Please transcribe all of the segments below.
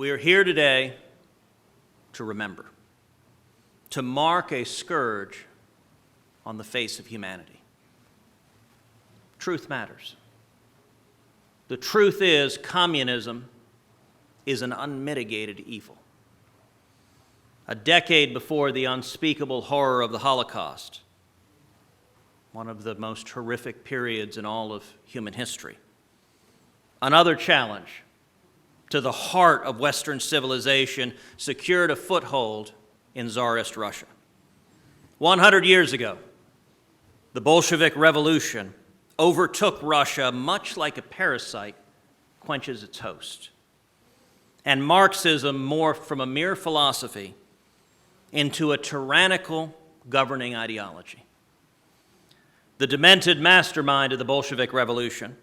We are here today to remember, to mark a scourge on the face of humanity. Truth matters. The truth is, communism is an unmitigated evil. A decade before the unspeakable horror of the Holocaust, one of the most horrific periods in all of human history, another challenge to the heart of Western civilization secured a foothold in Tsarist Russia. 100 years ago, the Bolshevik Revolution overtook Russia much like a parasite quenches its host. And Marxism morphed from a mere philosophy into a tyrannical governing ideology. The demented mastermind of the Bolshevik Revolution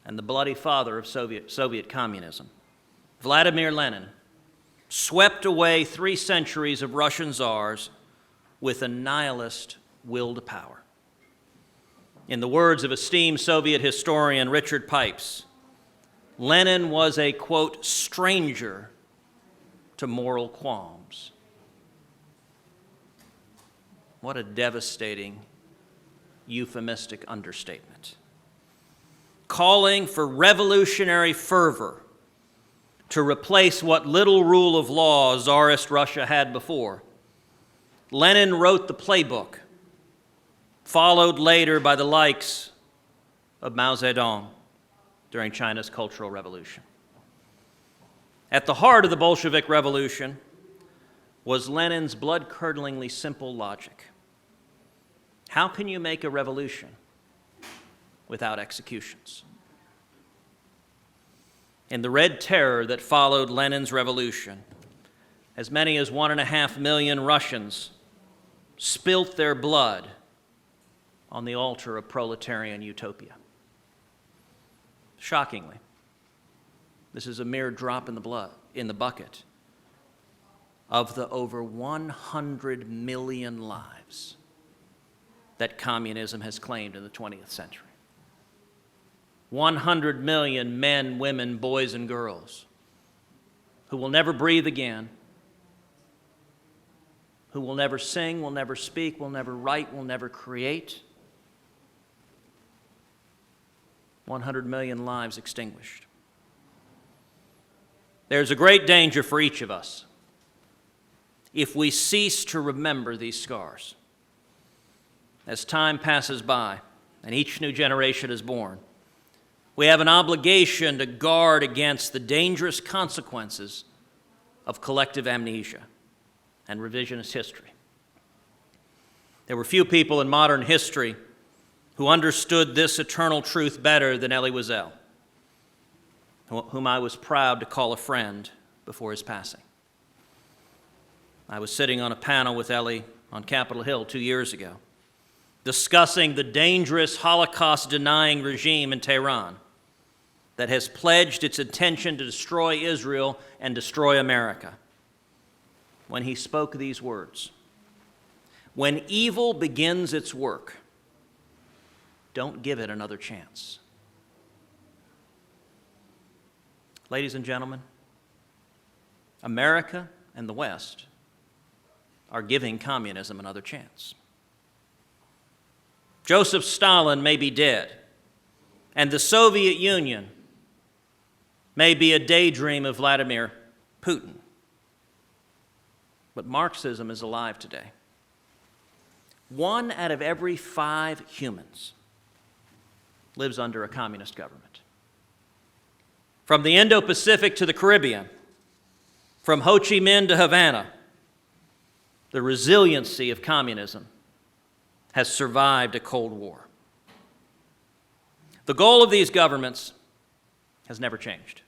and the bloody father of Soviet communism, Vladimir Lenin, swept away 3 centuries of Russian czars with a nihilist will to power. In the words of esteemed Soviet historian Richard Pipes, Lenin was a, quote, stranger to moral qualms. What a devastating, euphemistic understatement. Calling for revolutionary fervor to replace what little rule of law Tsarist Russia had before, Lenin wrote the playbook, followed later by the likes of Mao Zedong during China's Cultural Revolution. At the heart of the Bolshevik Revolution was Lenin's blood-curdlingly simple logic. How can you make a revolution without executions? In the Red Terror that followed Lenin's revolution, as many as 1.5 million Russians spilt their blood on the altar of proletarian utopia. Shockingly, this is a mere drop in the bucket of the over 100 million lives that communism has claimed in the 20th century. 100 million men, women, boys, and girls who will never breathe again, who will never sing, will never speak, will never write, will never create. 100 million lives extinguished. There's a great danger for each of us if we cease to remember these scars. As time passes by and each new generation is born, we have an obligation to guard against the dangerous consequences of collective amnesia and revisionist history. There were few people in modern history who understood this eternal truth better than Elie Wiesel, whom I was proud to call a friend before his passing. I was sitting on a panel with Elie on Capitol Hill 2 years ago, discussing the dangerous Holocaust-denying regime in Tehran that has pledged its intention to destroy Israel and destroy America, when he spoke these words: "When evil begins its work, don't give it another chance." Ladies and gentlemen, America and the West are giving communism another chance. Joseph Stalin may be dead, and the Soviet Union may be a daydream of Vladimir Putin. But Marxism is alive today. 1 out of every 5 humans lives under a communist government. From the Indo-Pacific to the Caribbean, from Ho Chi Minh to Havana, the resiliency of communism has survived a Cold War. The goal of these governments has never changed.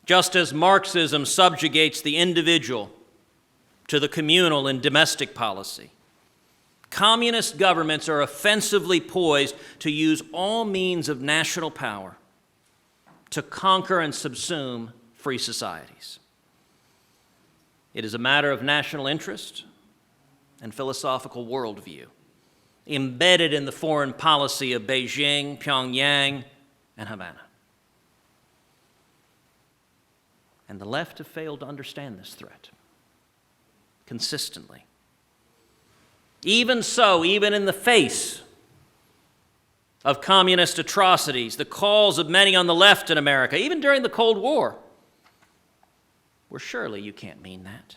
Just as Marxism subjugates the individual to the communal and domestic policy, communist governments are offensively poised to use all means of national power to conquer and subsume free societies. It is a matter of national interest and philosophical worldview, embedded in the foreign policy of Beijing, Pyongyang, and Havana. And the left have failed to understand this threat consistently. Even so, even in the face of communist atrocities, the calls of many on the left in America, even during the Cold War, were surely you can't mean that.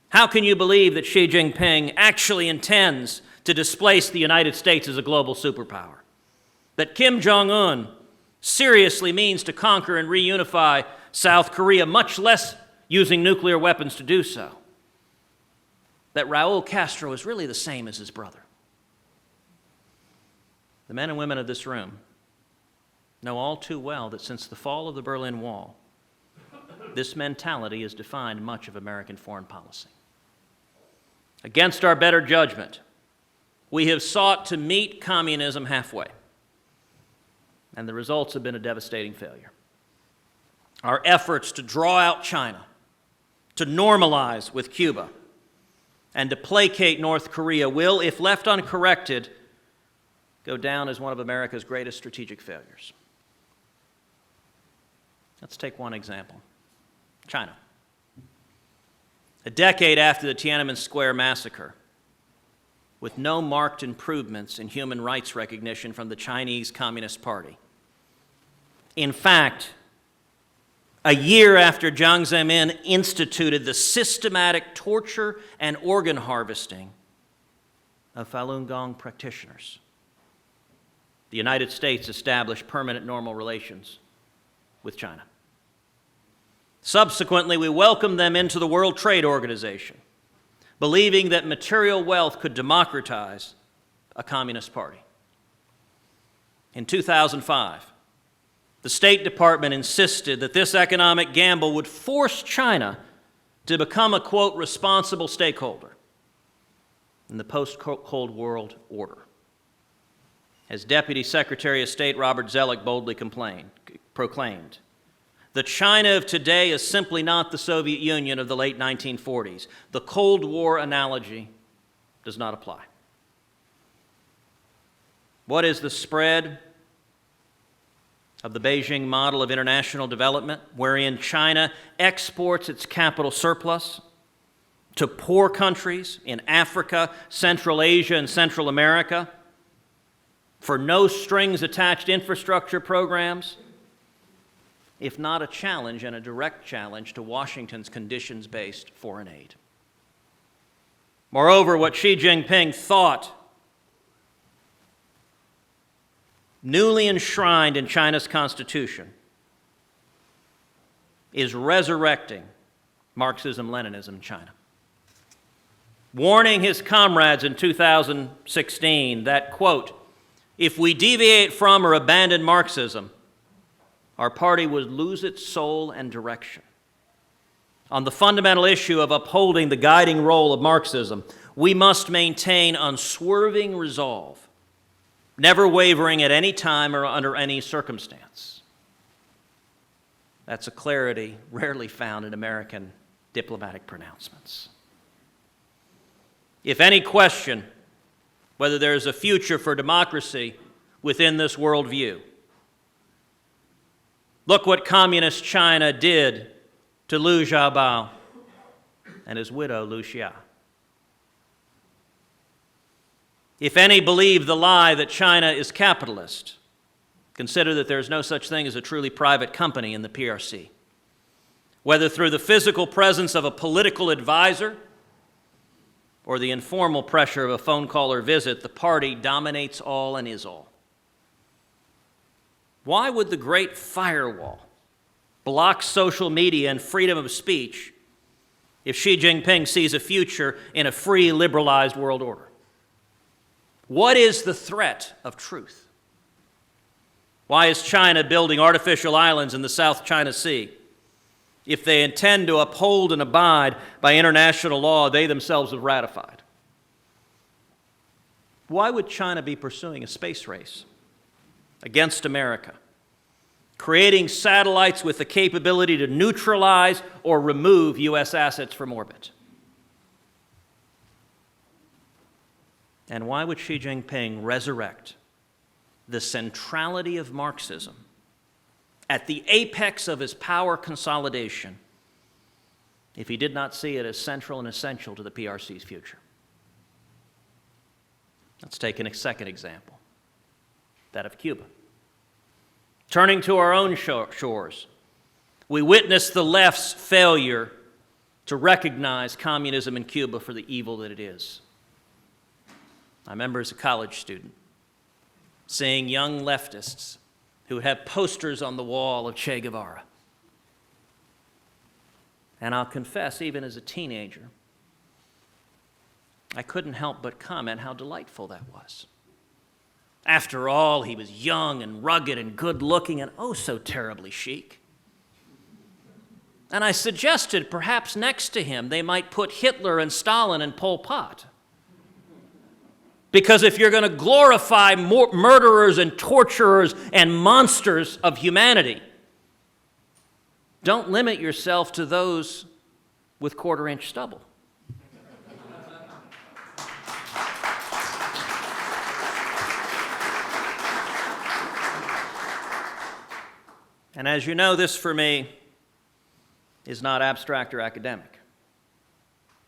How can you believe that Xi Jinping actually intends to displace the United States as a global superpower? That Kim Jong-un seriously means to conquer and reunify South Korea, much less using nuclear weapons to do so? That Raul Castro is really the same as his brother? The men and women of this room know all too well that since the fall of the Berlin Wall, this mentality has defined much of American foreign policy. Against our better judgment, we have sought to meet communism halfway, and the results have been a devastating failure. Our efforts to draw out China, to normalize with Cuba, and to placate North Korea will, if left uncorrected, go down as one of America's greatest strategic failures. Let's take one example. China. A decade after the Tiananmen Square massacre, with no marked improvements in human rights recognition from the Chinese Communist Party. In fact, a year after Jiang Zemin instituted the systematic torture and organ harvesting of Falun Gong practitioners, the United States established permanent normal relations with China. Subsequently, we welcomed them into the World Trade Organization, believing that material wealth could democratize a communist party. In 2005, the State Department insisted that this economic gamble would force China to become a, quote, responsible stakeholder in the post-Cold War order. As Deputy Secretary of State Robert Zoellick boldly proclaimed, the China of today is simply not the Soviet Union of the late 1940s. The Cold War analogy does not apply. What is the spread of the Beijing model of international development, wherein China exports its capital surplus to poor countries in Africa, Central Asia, and Central America for no strings attached infrastructure programs, if not a challenge and a direct challenge to Washington's conditions-based foreign aid? Moreover, what Xi Jinping thought, newly enshrined in China's constitution, is resurrecting Marxism-Leninism in China, warning his comrades in 2016 that, quote, if we deviate from or abandon Marxism, our party would lose its soul and direction. On the fundamental issue of upholding the guiding role of Marxism, we must maintain unswerving resolve, never wavering at any time or under any circumstance. That's a clarity rarely found in American diplomatic pronouncements. If any question whether there is a future for democracy within this worldview, look what communist China did to Liu Xiaobao and his widow, Liu Xia. If any believe the lie that China is capitalist, consider that there is no such thing as a truly private company in the PRC. Whether through the physical presence of a political advisor or the informal pressure of a phone call or visit, the party dominates all and is all. Why would the Great Firewall block social media and freedom of speech if Xi Jinping sees a future in a free, liberalized world order? What is the threat of truth? Why is China building artificial islands in the South China Sea if they intend to uphold and abide by international law they themselves have ratified? Why would China be pursuing a space race against America, creating satellites with the capability to neutralize or remove U.S. assets from orbit? And why would Xi Jinping resurrect the centrality of Marxism at the apex of his power consolidation if he did not see it as central and essential to the PRC's future. Let's take a second example, that of Cuba. Turning to our own shores, we witnessed the left's failure to recognize communism in Cuba for the evil that it is. I remember as a college student seeing young leftists who would have posters on the wall of Che Guevara. And I'll confess, even as a teenager, I couldn't help but comment how delightful that was. After all, he was young and rugged and good-looking and oh so terribly chic. And I suggested perhaps next to him they might put Hitler and Stalin and Pol Pot. Because if you're going to glorify murderers and torturers and monsters of humanity, don't limit yourself to those with quarter-inch stubble. And as you know, this for me is not abstract or academic.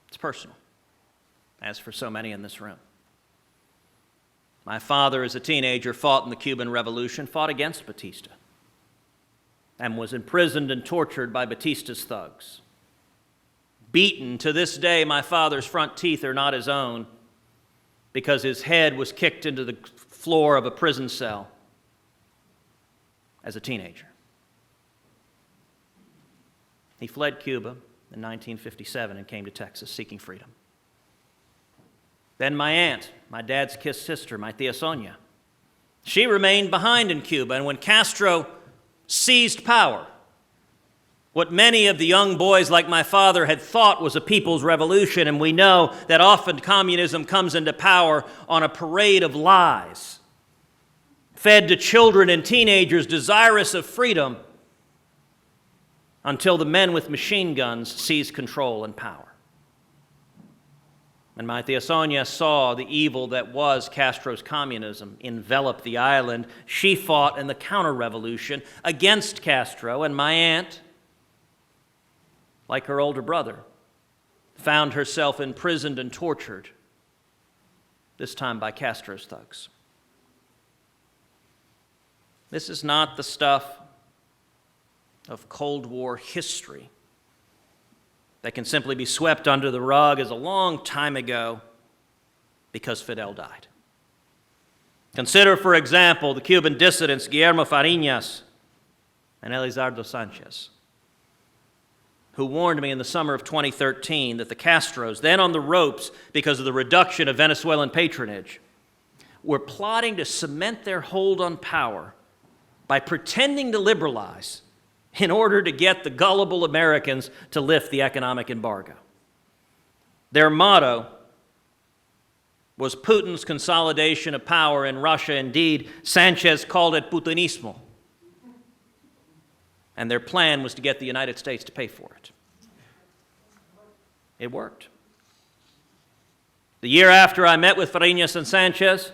It's personal, as for so many in this room. My father, as a teenager, fought in the Cuban Revolution, fought against Batista, and was imprisoned and tortured by Batista's thugs. Beaten. To this day, my father's front teeth are not his own because his head was kicked into the floor of a prison cell as a teenager. He fled Cuba in 1957 and came to Texas seeking freedom. Then my aunt, my dad's kissed sister, my tia Sonia, she remained behind in Cuba, and when Castro seized power, what many of the young boys like my father had thought was a people's revolution, and we know that often communism comes into power on a parade of lies, fed to children and teenagers desirous of freedom, until the men with machine guns seized control and power. And my tia Sonia saw the evil that was Castro's communism envelop the island. She fought in the counter-revolution against Castro, and my aunt, like her older brother, found herself imprisoned and tortured, this time by Castro's thugs. This is not the stuff of Cold War history that can simply be swept under the rug as a long time ago because Fidel died. Consider, for example, the Cuban dissidents Guillermo Fariñas and Elizardo Sanchez, who warned me in the summer of 2013 that the Castros, then on the ropes because of the reduction of Venezuelan patronage, were plotting to cement their hold on power by pretending to liberalize in order to get the gullible Americans to lift the economic embargo. Their motto was Putin's consolidation of power in Russia. Indeed, Sanchez called it Putinismo. And their plan was to get the United States to pay for it. It worked. The year after I met with Fariñas and Sanchez,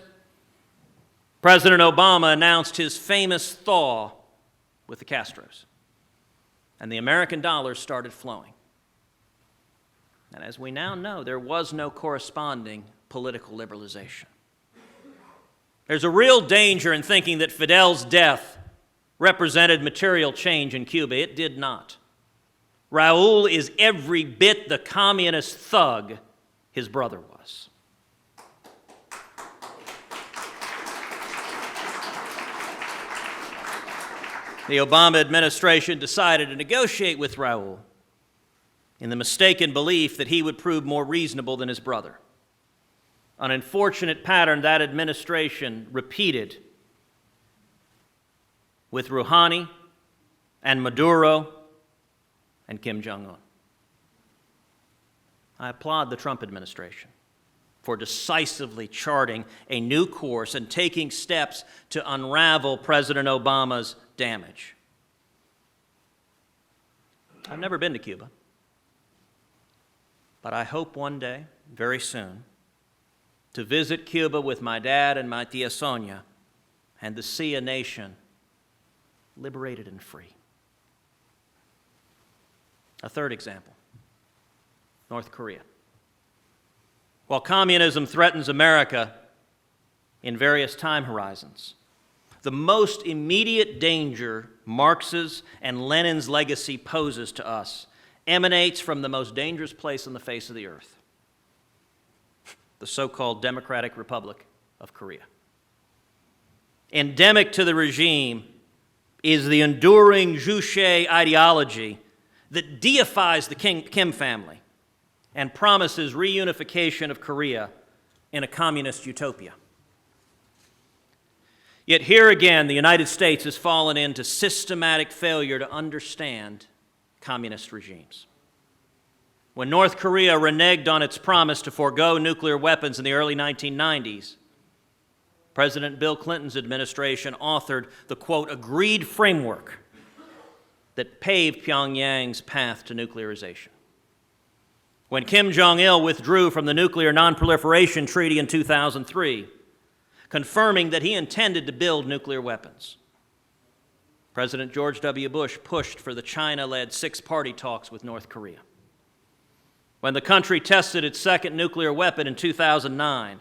President Obama announced his famous thaw with the Castros. And the American dollar started flowing. And as we now know, there was no corresponding political liberalization. There's a real danger in thinking that Fidel's death represented material change in Cuba. It did not. Raúl is every bit the communist thug his brother was. The Obama administration decided to negotiate with Raúl in the mistaken belief that he would prove more reasonable than his brother. An unfortunate pattern that administration repeated with Rouhani and Maduro and Kim Jong-un. I applaud the Trump administration for decisively charting a new course and taking steps to unravel President Obama's damage. I've never been to Cuba, but I hope one day, very soon, to visit Cuba with my dad and my tia Sonia and to see a nation liberated and free. A third example, North Korea. While communism threatens America in various time horizons, the most immediate danger Marx's and Lenin's legacy poses to us emanates from the most dangerous place on the face of the earth, the so-called Democratic Republic of Korea. Endemic to the regime is the enduring Juche ideology that deifies the Kim family and promises reunification of Korea in a communist utopia. Yet here again, the United States has fallen into systematic failure to understand communist regimes. When North Korea reneged on its promise to forego nuclear weapons in the early 1990s, President Bill Clinton's administration authored the, quote, agreed framework that paved Pyongyang's path to nuclearization. When Kim Jong-il withdrew from the Nuclear Non-Proliferation Treaty in 2003, confirming that he intended to build nuclear weapons, President George W. Bush pushed for the China-led six-party talks with North Korea. When the country tested its second nuclear weapon in 2009,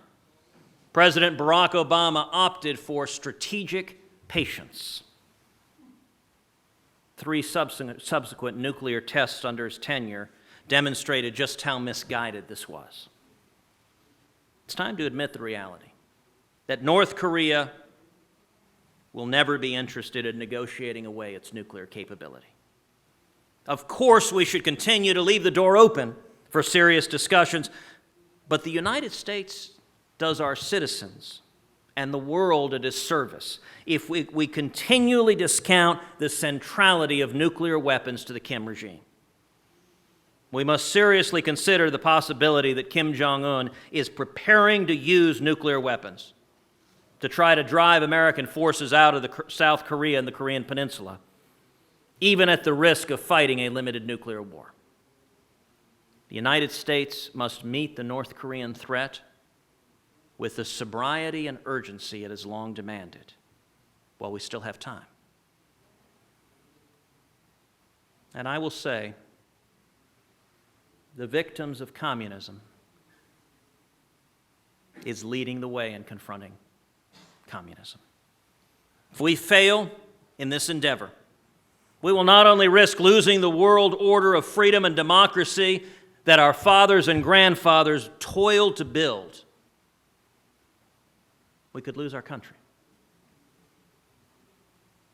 President Barack Obama opted for strategic patience. 3 subsequent nuclear tests under his tenure demonstrated just how misguided this was. It's time to admit the reality that North Korea will never be interested in negotiating away its nuclear capability. Of course, we should continue to leave the door open for serious discussions, but the United States does our citizens and the world a disservice if we continually discount the centrality of nuclear weapons to the Kim regime. We must seriously consider the possibility that Kim Jong-un is preparing to use nuclear weapons to try to drive American forces out of South Korea and the Korean Peninsula, even at the risk of fighting a limited nuclear war. The United States must meet the North Korean threat with the sobriety and urgency it has long demanded, while we still have time. And I will say, the victims of communism is leading the way in confronting communism. If we fail in this endeavor, we will not only risk losing the world order of freedom and democracy that our fathers and grandfathers toiled to build, we could lose our country.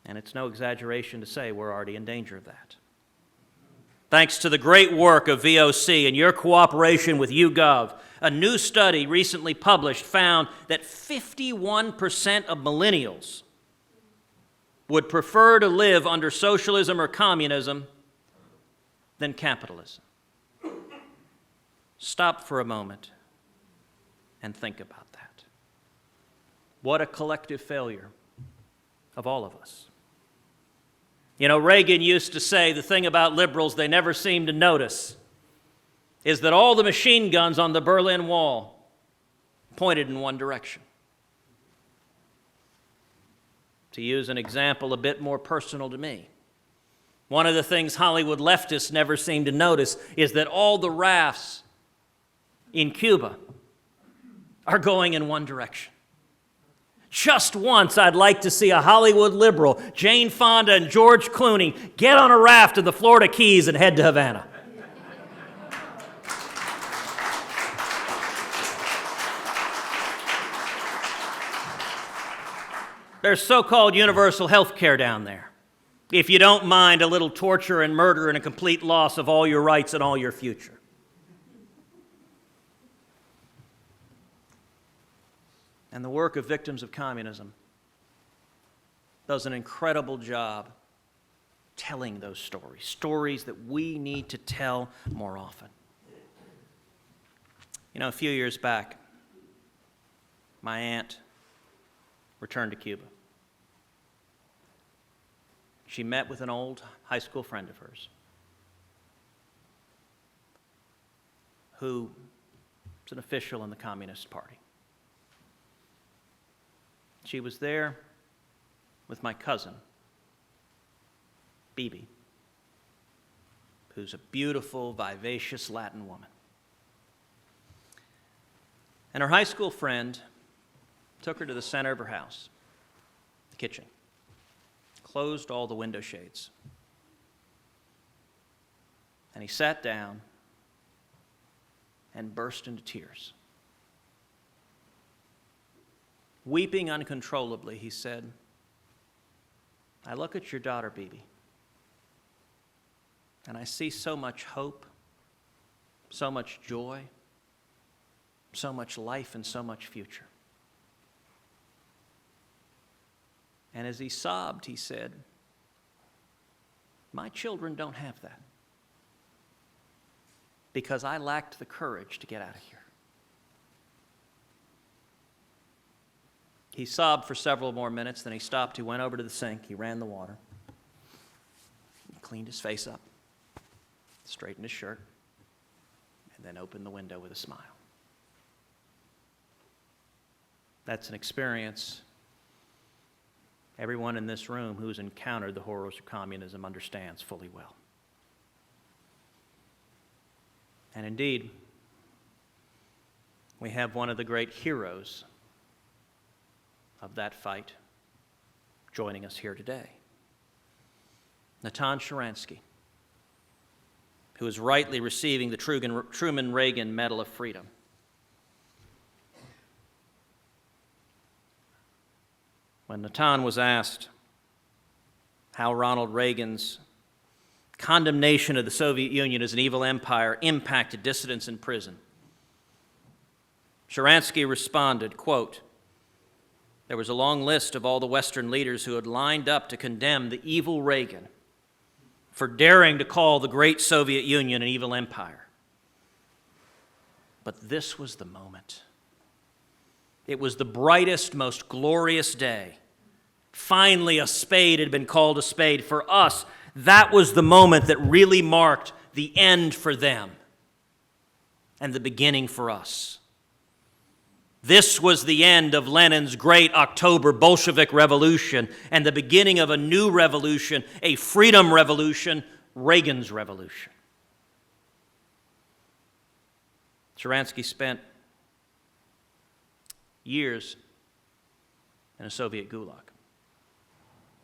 And it's no exaggeration to say we're already in danger of that. Thanks to the great work of VOC and your cooperation with YouGov, a new study recently published found that 51% of millennials would prefer to live under socialism or communism than capitalism. Stop for a moment and think about that. What a collective failure of all of us. You know, Reagan used to say the thing about liberals they never seem to notice is that all the machine guns on the Berlin Wall pointed in one direction. To use an example a bit more personal to me, one of the things Hollywood leftists never seem to notice is that all the rafts in Cuba are going in one direction. Just once, I'd like to see a Hollywood liberal, Jane Fonda and George Clooney, get on a raft in the Florida Keys and head to Havana. There's so-called universal health care down there, if you don't mind a little torture and murder and a complete loss of all your rights and all your future. And the work of Victims of Communism does an incredible job telling those stories, stories that we need to tell more often. You know, a few years back, my aunt returned to Cuba. She met with an old high school friend of hers who was an official in the Communist Party. She was there with my cousin, Bibi, who's a beautiful, vivacious Latin woman. And her high school friend took her to the center of her house, the kitchen, closed all the window shades. And he sat down and burst into tears. Weeping uncontrollably, he said, "I look at your daughter, Bibi, and I see so much hope, so much joy, so much life, and so much future." And as he sobbed, he said, "My children don't have that, because I lacked the courage to get out of here." He sobbed for several more minutes, then he stopped, he went over to the sink, he ran the water, he cleaned his face up, straightened his shirt, and then opened the window with a smile. That's an experience everyone in this room who's encountered the horrors of communism understands fully well. And indeed, we have one of the great heroes of that fight joining us here today, Natan Sharansky, who is rightly receiving the Truman-Reagan Medal of Freedom. When Natan was asked how Ronald Reagan's condemnation of the Soviet Union as an evil empire impacted dissidents in prison, Sharansky responded, quote, "There was a long list of all the Western leaders who had lined up to condemn the evil Reagan for daring to call the great Soviet Union an evil empire. But this was the moment. It was the brightest, most glorious day. Finally, a spade had been called a spade. For us, that was the moment that really marked the end for them and the beginning for us. This was the end of Lenin's great October Bolshevik Revolution and the beginning of a new revolution, a freedom revolution, Reagan's revolution." Sharansky spent years in a Soviet gulag.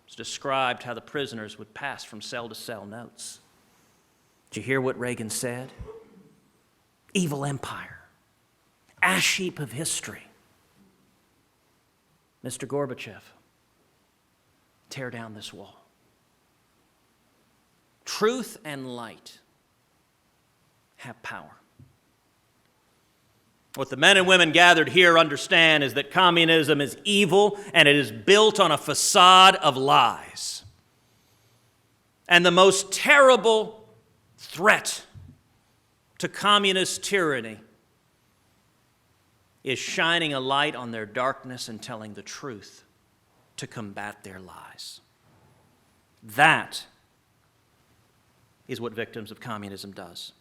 It's described how the prisoners would pass from cell to cell notes. Did you hear what Reagan said? Evil empire. Ash heap of history. Mr. Gorbachev, tear down this wall. Truth and light have power. What the men and women gathered here understand is that communism is evil and it is built on a facade of lies. And the most terrible threat to communist tyranny is shining a light on their darkness and telling the truth to combat their lies. That is what victims of communism does.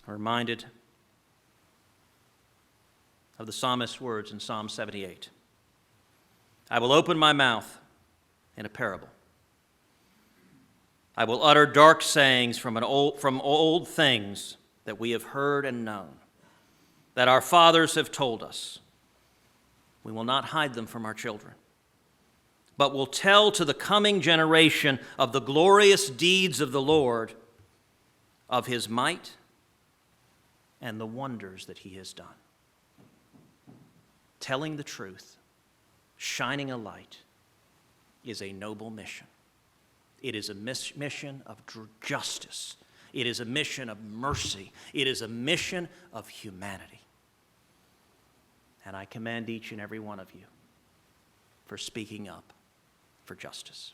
I'm reminded of the psalmist's words in Psalm 78. "I will open my mouth in a parable. I will utter dark sayings from old things that we have heard and known, that our fathers have told us. We will not hide them from our children, but will tell to the coming generation of the glorious deeds of the Lord, of his might and the wonders that he has done." Telling the truth, shining a light, is a noble mission. It is a mission of justice. It is a mission of mercy. It is a mission of humanity. And I commend each and every one of you for speaking up for justice.